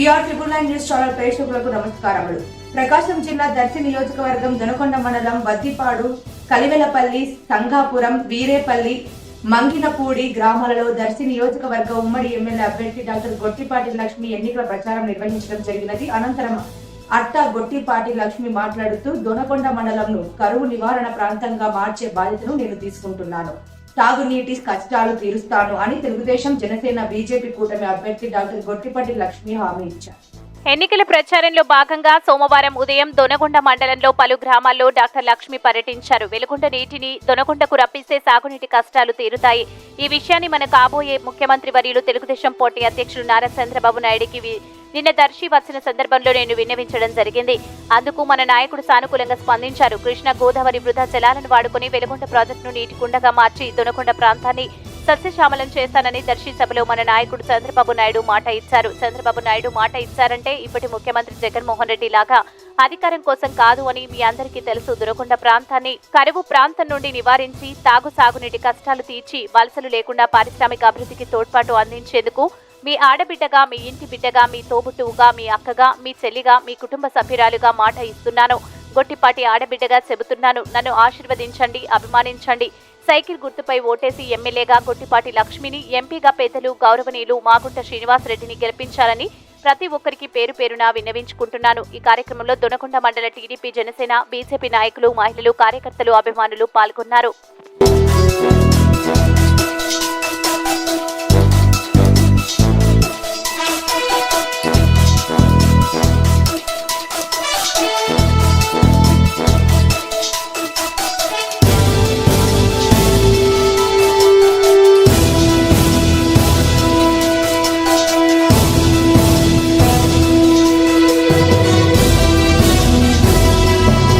VR triple nine news channel ప్రేక్షకులకు నమస్కారములు. ప్రకాశం జిల్లా దర్శి నియోజకవర్గం దొనకొండ మండలం వద్దిపాడు, కలివెలపల్లి, సంఘాపురం, వీరేపల్లి, మంగినపూడి గ్రామాలలో దర్శి నియోజకవర్గ ఉమ్మడి ఎమ్మెల్యే అభ్యర్థి డాక్టర్ గొట్టిపాటి లక్ష్మి ఎన్నికల ప్రచారం నిర్వహించడం జరిగినది. అనంతరం అట్టా గొట్టిపాటి లక్ష్మి మాట్లాడుతూ దొనకొండ మండలంను కరువు నివారణ ప్రాంతంగా మార్చే బాధ్యతను నేను తీసుకుంటున్నాను. తాగునీటి కష్టాలు తీరుస్తాను అని తెలుగుదేశం, జనసేన, బీజేపీ కూటమి అభ్యర్థి డాక్టర్ గొట్టిపాటి లక్ష్మి హామీ ఇచ్చారు. ఎన్నికల ప్రచారంలో భాగంగా సోమవారం ఉదయం దొనకొండ మండలంలో పలు గ్రామాల్లో డాక్టర్ లక్ష్మి పర్యటించారు. వెలుగొండ నీటిని దొనకొండకు రప్పిస్తే సాగునీటి కష్టాలు తీరుతాయి. ఈ విషయాన్ని మన కాబోయే ముఖ్యమంత్రి వర్యులు తెలుగుదేశం పార్టీ అధ్యక్షుడు నారా చంద్రబాబు నాయుడికి నిన్న దర్శి వచ్చిన సందర్భంలో నేను విన్నవించడం జరిగింది. అందుకు మన నాయకుడు సానుకూలంగా స్పందించారు. కృష్ణా గోదావరి వృధా జలాలను వాడుకుని వెలుగొండ ప్రాజెక్టును నీటి కుండగా మార్చి దొనకొండ ప్రాంతాన్ని సస్యశ్యామలం చేస్తానని దర్శి సభలో మన నాయకుడు చంద్రబాబు నాయుడు మాట ఇచ్చారు. చంద్రబాబు నాయుడు మాట ఇచ్చారంటే ఇప్పటి ముఖ్యమంత్రి జగన్మోహన్ రెడ్డి లాగా అధికారం కోసం కాదు అని మీ అందరికీ తెలుసు. దొనకొండ ప్రాంతాన్ని కరువు ప్రాంతం నుండి నివారించి సాగునీటి కష్టాలు తీర్చి వలసలు లేకుండా పారిశ్రామిక అభివృద్ధికి తోడ్పాటు అందించేందుకు మీ ఆడబిడ్డగా, మీ ఇంటి బిడ్డగా, మీ తోబుట్టువుగా, మీ అక్కగా, మీ చెల్లిగా, మీ కుటుంబ సభ్యురాలుగా మాట ఇస్తున్నాను. గొట్టిపాటి ఆడబిడ్డగా చెబుతున్నాను. నన్ను ఆశీర్వదించండి, అభిమానించండి. సైకిల్ గుర్తుపై ఓటేసి ఎమ్మెల్యేగా గొట్టిపాటి లక్ష్మిని, ఎంపీగా పెద్దలు గౌరవనీయులు మాగుంట శ్రీనివాసరెడ్డిని గెలిపించాలని ప్రతి ఒక్కరికి పేరు పేరున విన్నవించుకుంటున్నాను. ఈ కార్యక్రమంలో దొనకొండ మండల టీడీపీ, జనసేన, బీజేపీ నాయకులు, మహిళలు, కార్యకర్తలు, అభిమానులు పాల్గొన్నారు.